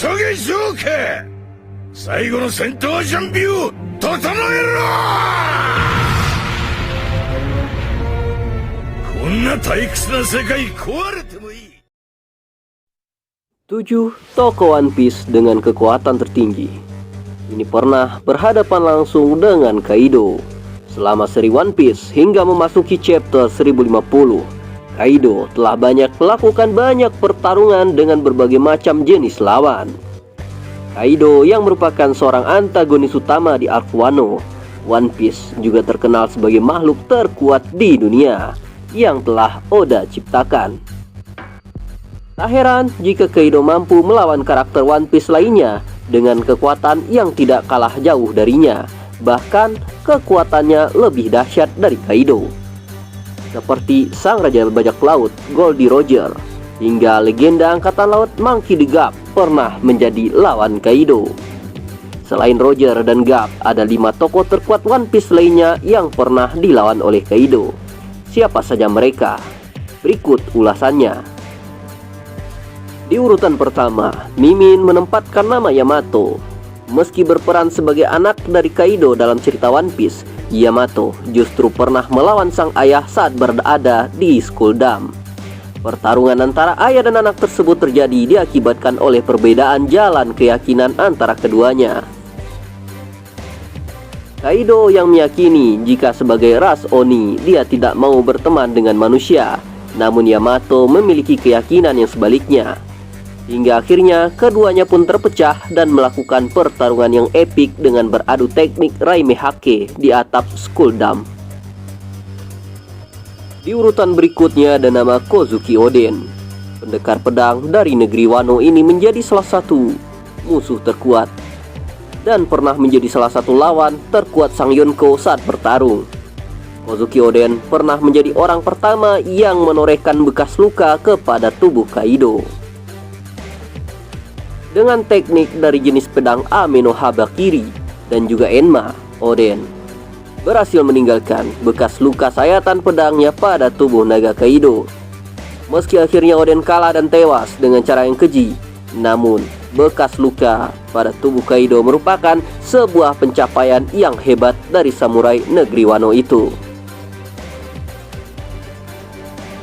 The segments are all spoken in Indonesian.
急げジョーカー、最後の戦闘準備を整えろ。こんな退屈な世界壊れてもいい。 7 tokoh One Piece dengan kekuatan tertinggi ini pernah berhadapan langsung dengan Kaido. Selama seri One Piece hingga memasuki chapter 1050, Kaido telah melakukan banyak pertarungan dengan berbagai macam jenis lawan. Kaido yang merupakan seorang antagonis utama di arc Wano, One Piece juga terkenal sebagai makhluk terkuat di dunia yang telah Oda ciptakan. Tak heran jika Kaido mampu melawan karakter One Piece lainnya dengan kekuatan yang tidak kalah jauh darinya. Bahkan kekuatannya lebih dahsyat dari Kaido, seperti sang raja bajak laut Goldie Roger hingga legenda angkatan laut Monkey D. Garp pernah menjadi lawan Kaido. Selain Roger dan Garp, ada 5 tokoh terkuat One Piece lainnya yang pernah dilawan oleh Kaido. Siapa saja mereka? Berikut ulasannya. Di urutan pertama, Mimin menempatkan nama Yamato. Meski berperan sebagai anak dari Kaido dalam cerita One Piece, Yamato justru pernah melawan sang ayah saat berada di Skull Dam. Pertarungan antara ayah dan anak tersebut terjadi diakibatkan oleh perbedaan jalan keyakinan antara keduanya. Kaido yang meyakini jika sebagai ras Oni dia tidak mau berteman dengan manusia, namun Yamato memiliki keyakinan yang sebaliknya. Hingga akhirnya keduanya pun terpecah dan melakukan pertarungan yang epik dengan beradu teknik Raime Hake di atap Skull Dam. Di urutan berikutnya ada nama Kozuki Oden. Pendekar pedang dari negeri Wano ini menjadi salah satu musuh terkuat dan pernah menjadi salah satu lawan terkuat Sang Yonko saat bertarung. Kozuki Oden pernah menjadi orang pertama yang menorehkan bekas luka kepada tubuh Kaido. Dengan teknik dari jenis pedang Ame no Habakiri dan juga Enma, Oden berhasil meninggalkan bekas luka sayatan pedangnya pada tubuh naga Kaido. Meski akhirnya Oden kalah dan tewas dengan cara yang keji, namun bekas luka pada tubuh Kaido merupakan sebuah pencapaian yang hebat dari samurai negeri Wano itu.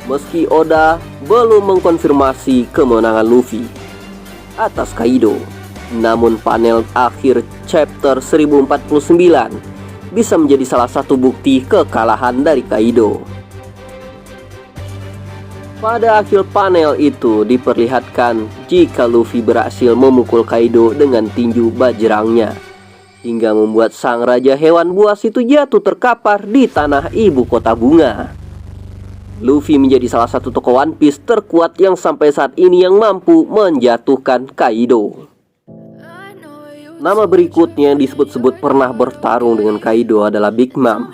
Meski Oda belum mengkonfirmasi kemenangan Luffy atas Kaido, namun panel akhir chapter 1049 bisa menjadi salah satu bukti kekalahan dari Kaido. Pada akhir panel itu diperlihatkan jika Luffy berhasil memukul Kaido dengan tinju bajrangnya, hingga membuat sang raja hewan buas itu jatuh terkapar di tanah ibu kota bunga. Luffy menjadi salah satu tokoh One Piece terkuat yang sampai saat ini yang mampu menjatuhkan Kaido. Nama berikutnya yang disebut-sebut pernah bertarung dengan Kaido adalah Big Mom.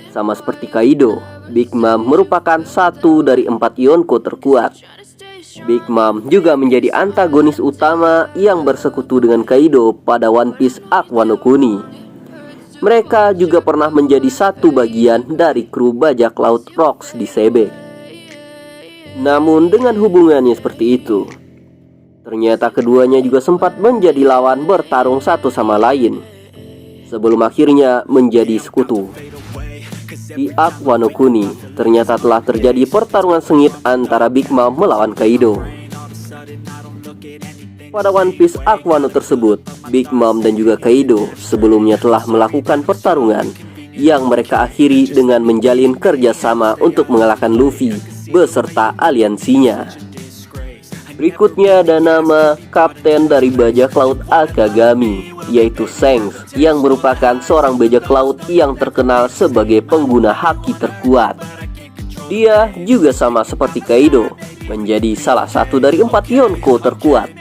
Sama seperti Kaido, Big Mom merupakan satu dari 4 Yonko terkuat. Big Mom juga menjadi antagonis utama yang bersekutu dengan Kaido pada One Piece arc Wano Kuni. Mereka juga pernah menjadi satu bagian dari kru bajak laut Rocks di Sebek. Namun dengan hubungannya seperti itu, ternyata keduanya juga sempat menjadi lawan bertarung satu sama lain, sebelum akhirnya menjadi sekutu. Di arc Wano Kuni, ternyata telah terjadi pertarungan sengit antara Big Mom melawan Kaido. Pada One Piece arc Wano tersebut, Big Mom dan juga Kaido sebelumnya telah melakukan pertarungan yang mereka akhiri dengan menjalin kerjasama untuk mengalahkan Luffy beserta aliansinya. Berikutnya ada nama kapten dari bajak laut Akagami, yaitu Shanks, yang merupakan seorang bajak laut yang terkenal sebagai pengguna haki terkuat. Dia juga sama seperti Kaido, menjadi salah satu dari 4 Yonko terkuat.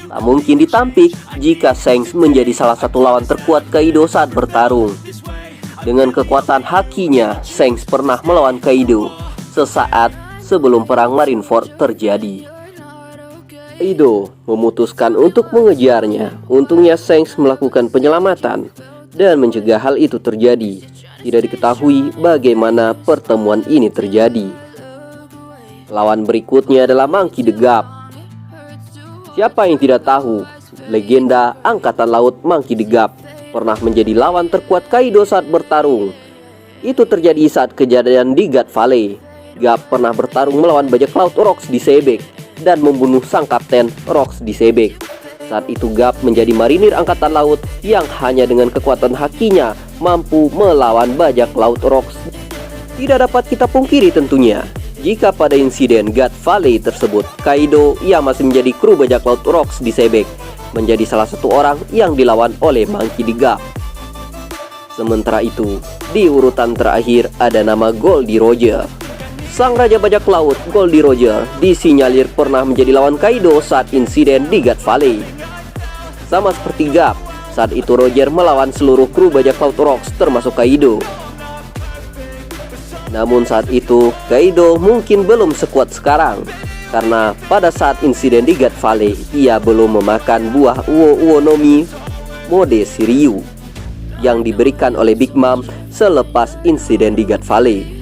Tak mungkin ditampik jika Shanks menjadi salah satu lawan terkuat Kaido saat bertarung. Dengan kekuatan hakinya, Shanks pernah melawan Kaido sesaat sebelum perang Marineford terjadi. Kaido memutuskan untuk mengejarnya. Untungnya Shanks melakukan penyelamatan dan mencegah hal itu terjadi. Tidak diketahui bagaimana pertemuan ini terjadi. Lawan berikutnya adalah Monkey D. Gap. Siapa yang tidak tahu, legenda Angkatan Laut Monkey D. Gap pernah menjadi lawan terkuat Kaido saat bertarung. Itu terjadi saat kejadian di God Valley. Gap pernah bertarung melawan bajak laut Rocks di Sebek dan membunuh sang kapten Rocks di Sebek. Saat itu Gap menjadi marinir angkatan laut yang hanya dengan kekuatan hakinya mampu melawan bajak laut Rocks. Tidak dapat kita pungkiri tentunya, jika pada insiden God Valley tersebut Kaido yang masih menjadi kru bajak laut Rocks di Sebek menjadi salah satu orang yang dilawan oleh Monkey D. Gap. Sementara itu, di urutan terakhir ada nama Goldie Roger. Sang raja bajak laut Goldie Roger disinyalir pernah menjadi lawan Kaido saat insiden di God Valley. Sama seperti Gap, saat itu Roger melawan seluruh kru bajak laut Rocks termasuk Kaido. Namun saat itu Kaido mungkin belum sekuat sekarang, karena pada saat insiden di God Valley ia belum memakan buah Uo no Mi mode Shiryu yang diberikan oleh Big Mom selepas insiden di God Valley.